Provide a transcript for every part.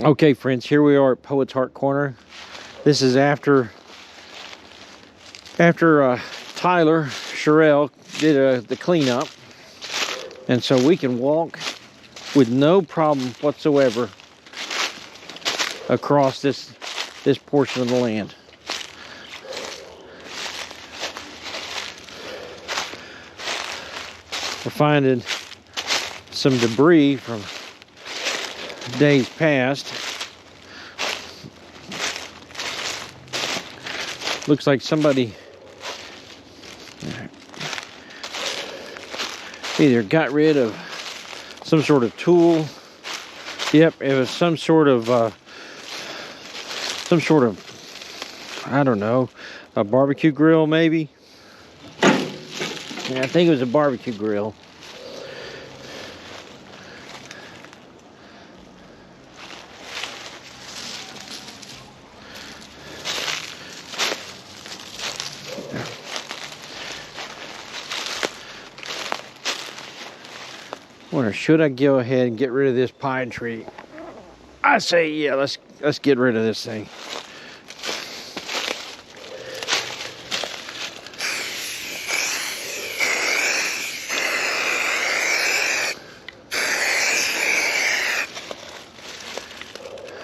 Okay, friends, here we are at Poet's Heart Corner. This is after Tyler Sherrill did the cleanup, and so we can walk with no problem whatsoever across this portion of the land. We're finding some debris from days past. Looks like somebody either got rid of some sort of tool. Yep, it was some sort of I don't know, a barbecue grill maybe. Yeah, I think it was a barbecue grill. Wonder, should I go ahead and get rid of this pine tree? I say, yeah, let's get rid of this thing.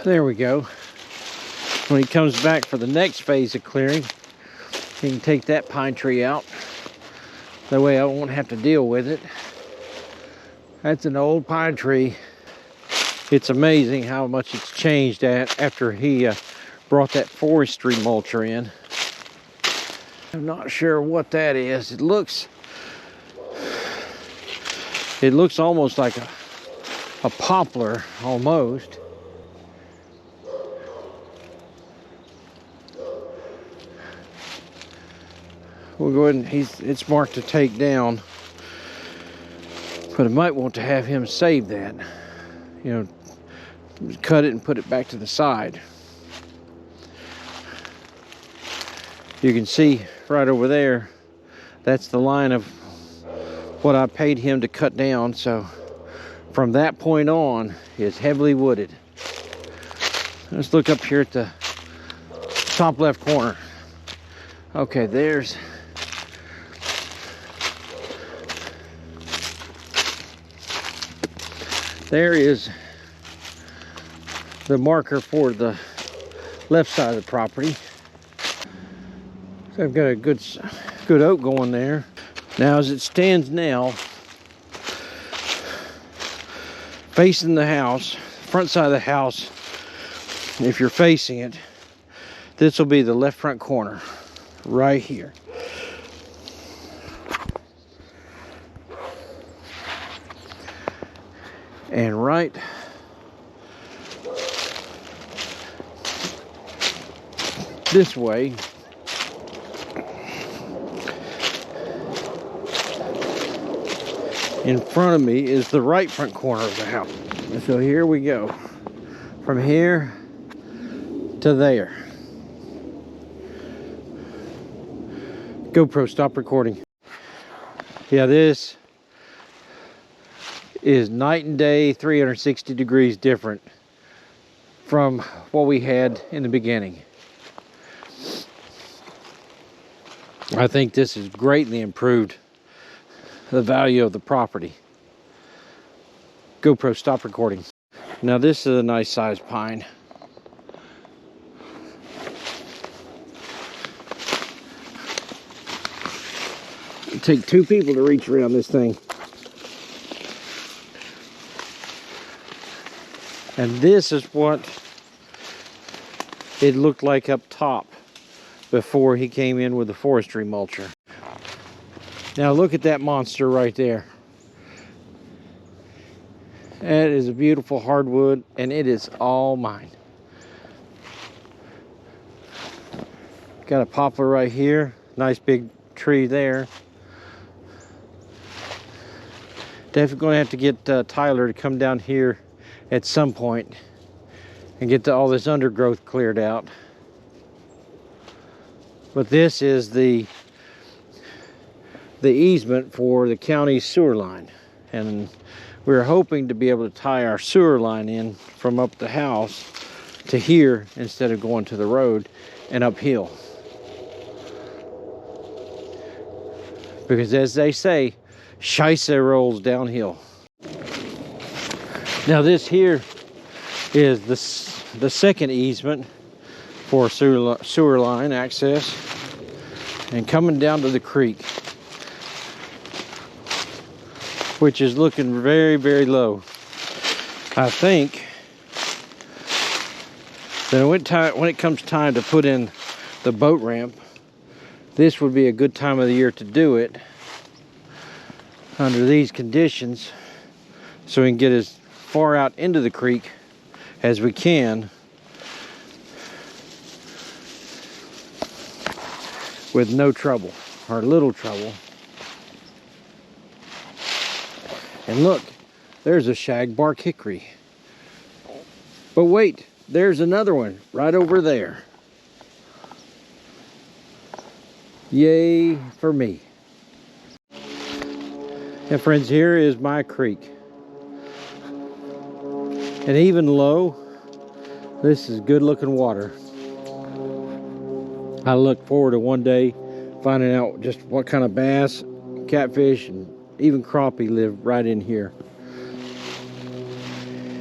There we go. When he comes back for the next phase of clearing, he can take that pine tree out. That way I won't have to deal with it. That's an old pine tree. It's amazing how much it's changed after he brought that forestry mulcher in. I'm not sure what that is. It looks almost like a poplar, almost. We'll go ahead and it's marked to take down, but I might want to have him save that. You know, cut it and put it back to the side. You can see right over there, that's the line of what I paid him to cut down. So from that point on, it's heavily wooded. Let's look up here at the top left corner. Okay, there is the marker for the left side of the property. So I've got a good oak going there. Now, as it stands now, facing the house, front side of the house, if you're facing it, this will be the left front corner, right here. And right this way in front of me is the right front corner of the house. And so here we go, from here to there. GoPro, stop recording. Yeah, this is night and day, 360 degrees different from what we had in the beginning. I think this has greatly improved the value of the property. GoPro, stop recording. Now this is a nice sized pine. It'll take two people to reach around this thing. And this is what it looked like up top before he came in with the forestry mulcher. Now look at that monster right there. That is a beautiful hardwood, and it is all mine. Got a poplar right here. Nice big tree there. Definitely going to have to get Tyler to come down here at some point and get all this undergrowth cleared out. But this is the easement for the county sewer line, and We were hoping to be able to tie our sewer line in from up the house to here instead of going to the road and uphill. Because as they say, scheisse rolls downhill. Now this here is the second easement for sewer line access, and coming down to the creek, which is looking very, very low. I think that when it comes time to put in the boat ramp, this would be a good time of the year to do it under these conditions, so we can get as far out into the creek as we can with no trouble or little trouble. And look, there's a shagbark hickory. But wait, there's another one right over there. Yay for me. And friends, here is my creek. And even low, this is good looking water. I look forward to one day finding out just what kind of bass, catfish, and even crappie live right in here.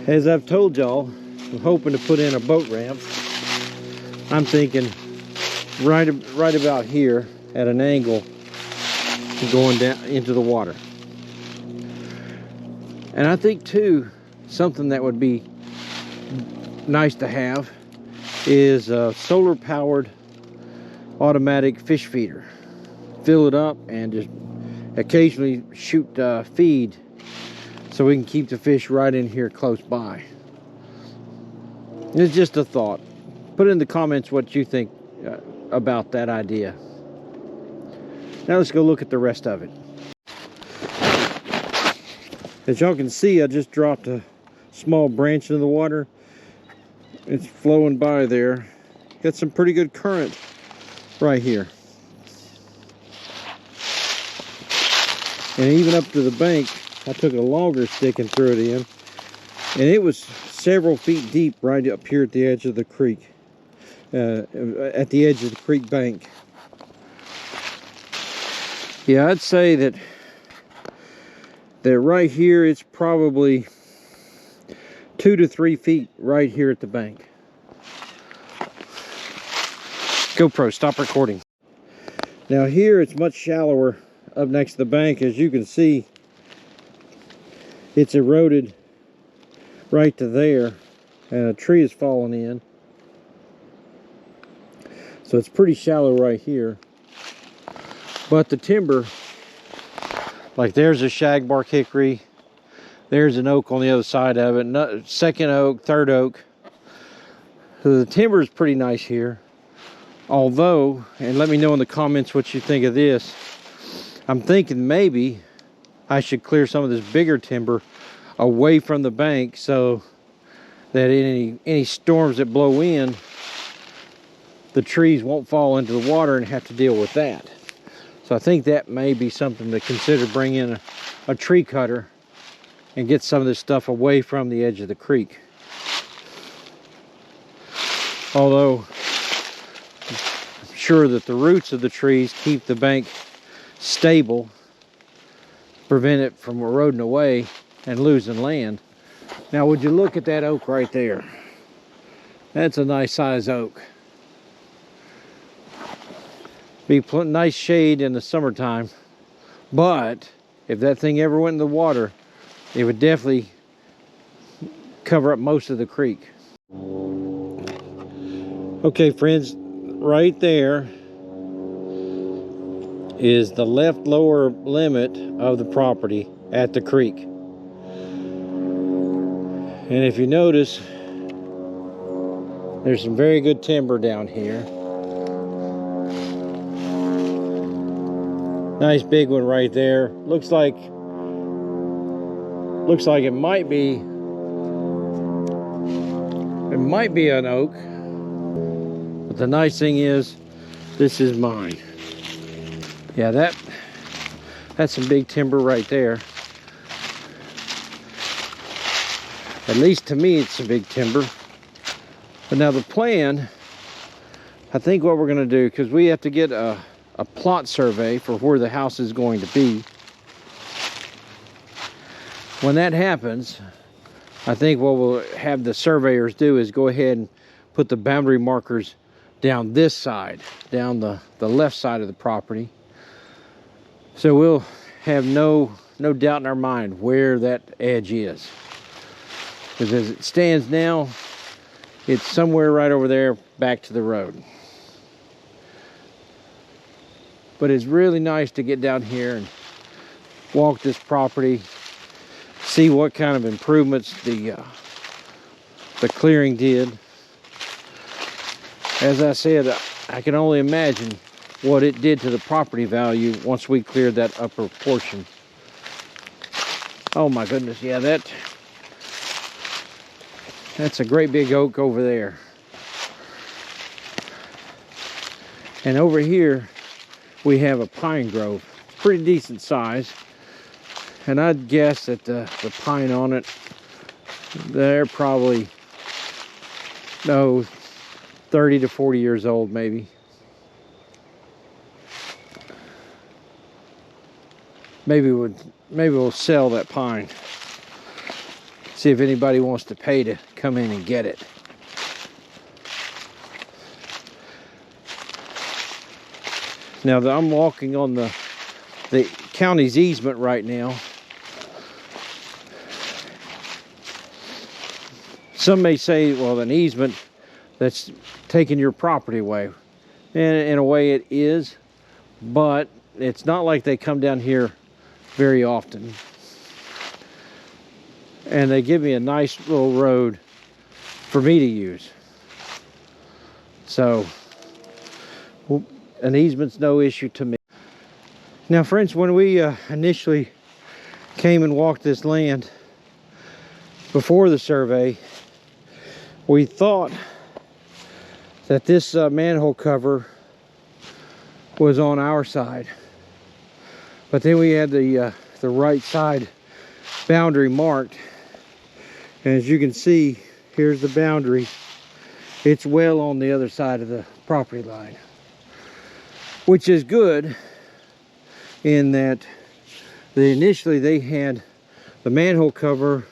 As I've told y'all, I'm hoping to put in a boat ramp. I'm thinking right about here at an angle going down into the water. And I think too, something that would be nice to have is a solar powered automatic fish feeder. Fill it up and just occasionally shoot feed so we can keep the fish right in here close by. It's just a thought. Put in the comments what you think about that idea. Now let's go look at the rest of it. As y'all can see, I just dropped a small branch into the water. It's flowing by there. Got some pretty good current right here. And even up to the bank, I took a longer stick and threw it in. And it was several feet deep right up here at the edge of the creek. At the edge of the creek bank. Yeah, I'd say that right here it's probably 2 to 3 feet right here at the bank. GoPro, stop recording. Now here it's much shallower up next to the bank. As you can see, it's eroded right to there, and a tree has fallen in. So it's pretty shallow right here. But the timber, like there's a shagbark hickory, there's an oak on the other side of it, second oak, third oak. So the timber is pretty nice here. Although, and let me know in the comments what you think of this, I'm thinking maybe I should clear some of this bigger timber away from the bank so that any storms that blow in, the trees won't fall into the water and have to deal with that. So I think that may be something to consider, bring in a tree cutter and get some of this stuff away from the edge of the creek. Although I'm sure that the roots of the trees keep the bank stable, prevent it from eroding away and losing land. Now would you look at that oak right there? That's a nice size oak. Be nice shade in the summertime, but if that thing ever went in the water, it would definitely cover up most of the creek. Okay friends, right there is the left lower limit of the property at the creek. And if you notice, there's some very good timber down here. Nice big one right there. Looks like it might be an oak. But the nice thing is, this is mine. Yeah, that's some big timber right there. At least to me, it's a big timber. But now the plan, I think what we're gonna do, because we have to get a plot survey for where the house is going to be. When that happens, I think what we'll have the surveyors do is go ahead and put the boundary markers down this side, down the left side of the property. So we'll have no doubt in our mind where that edge is. Because as it stands now, it's somewhere right over there back to the road. But it's really nice to get down here and walk this property, see what kind of improvements the clearing did. As I said, I can only imagine what it did to the property value once we cleared that upper portion. Oh my goodness, yeah, that's a great big oak over there. And over here, we have a pine grove, pretty decent size. And I'd guess that the pine on it, they're probably, 30 to 40 years old maybe. Maybe we'll sell that pine. See if anybody wants to pay to come in and get it. Now I'm walking on the county's easement right now. Some may say, well, an easement that's taking your property away. And in a way it is, but it's not like they come down here very often. And they give me a nice little road for me to use. So, an easement's no issue to me. Now friends, when we initially came and walked this land before the survey, we thought that this manhole cover was on our side. But then we had the right side boundary marked. And as you can see, here's the boundary. It's well on the other side of the property line. Which is good in that initially they had the manhole cover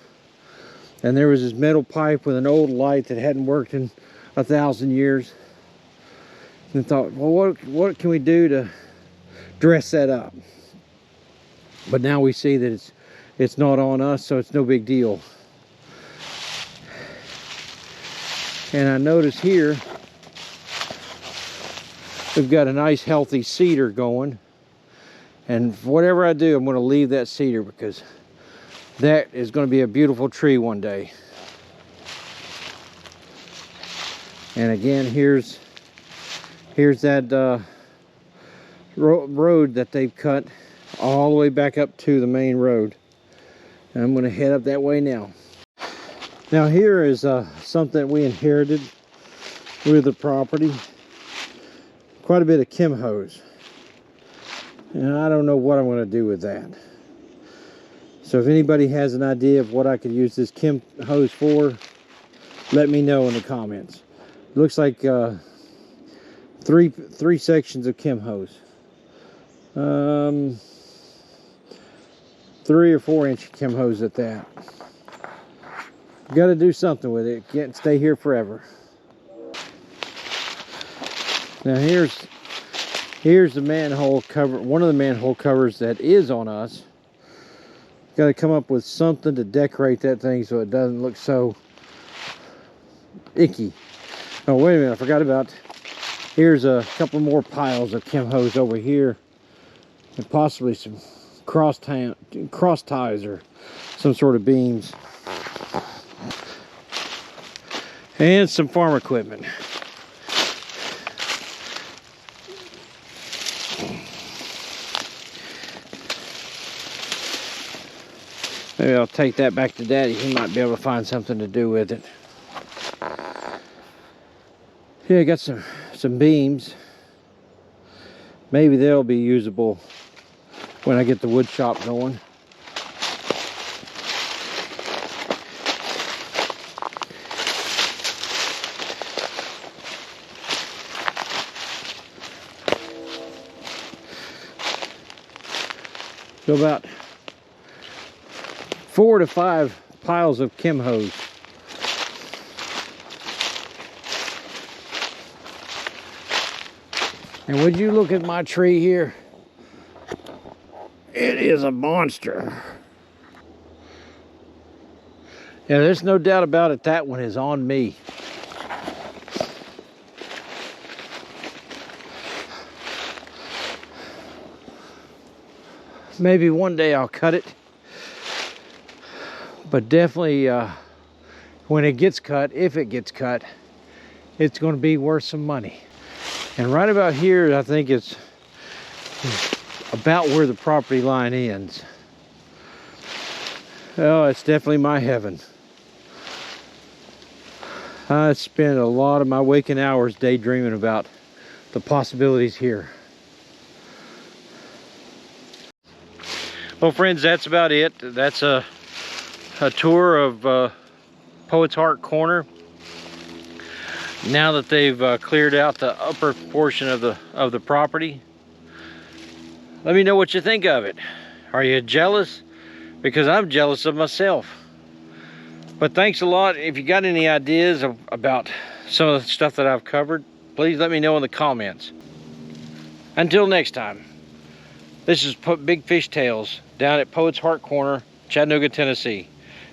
and there was this metal pipe with an old light that hadn't worked in 1,000 years. And thought, well, what can we do to dress that up? But now we see that it's not on us, so it's no big deal. And I notice here we've got a nice healthy cedar going, and whatever I do, I'm going to leave that cedar because that is going to be a beautiful tree one day. And again, here's that road that they've cut all the way back up to the main road. And I'm going to head up that way now. Now here is something we inherited with the property. Quite a bit of chem hose. And I don't know what I'm going to do with that. So if anybody has an idea of what I could use this chem hose for, let me know in the comments. It looks like three sections of chem hose. 3 or 4 inch chem hose at that. Got to do something with it. Can't stay here forever. Now here's the manhole cover. One of the manhole covers that is on us. Got to come up with something to decorate that thing so it doesn't look so icky. Oh, wait a minute, I forgot about, here's a couple more piles of chem hose over here, and possibly some cross ties or some sort of beams, and some farm equipment. Maybe I'll take that back to Daddy. He might be able to find something to do with it. Yeah, I got some beams. Maybe they'll be usable when I get the wood shop going. So about 4 to 5 piles of chem hose. And would you look at my tree here? It is a monster. Yeah, there's no doubt about it, that one is on me. Maybe one day I'll cut it. But definitely when it gets cut, if it gets cut, it's going to be worth some money. And right about here, I think it's about where the property line ends. Oh, it's definitely my heaven. I spend a lot of my waking hours daydreaming about the possibilities here. Well, friends, that's about it. That's a tour of Poet's Heart Corner. Now that they've cleared out the upper portion of the property, let me know what you think of it. Are you jealous? Because I'm jealous of myself. But thanks a lot. If you got any ideas about some of the stuff that I've covered, please let me know in the comments. Until next time, this is Big Fish Tales down at Poet's Heart Corner, Chattanooga, Tennessee.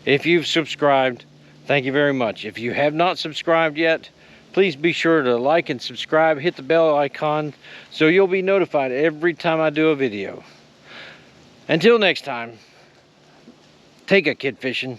If you've subscribed, thank you very much. If you have not subscribed yet, please be sure to like and subscribe, hit the bell icon so you'll be notified every time I do a video. Until next time, take a kid fishing.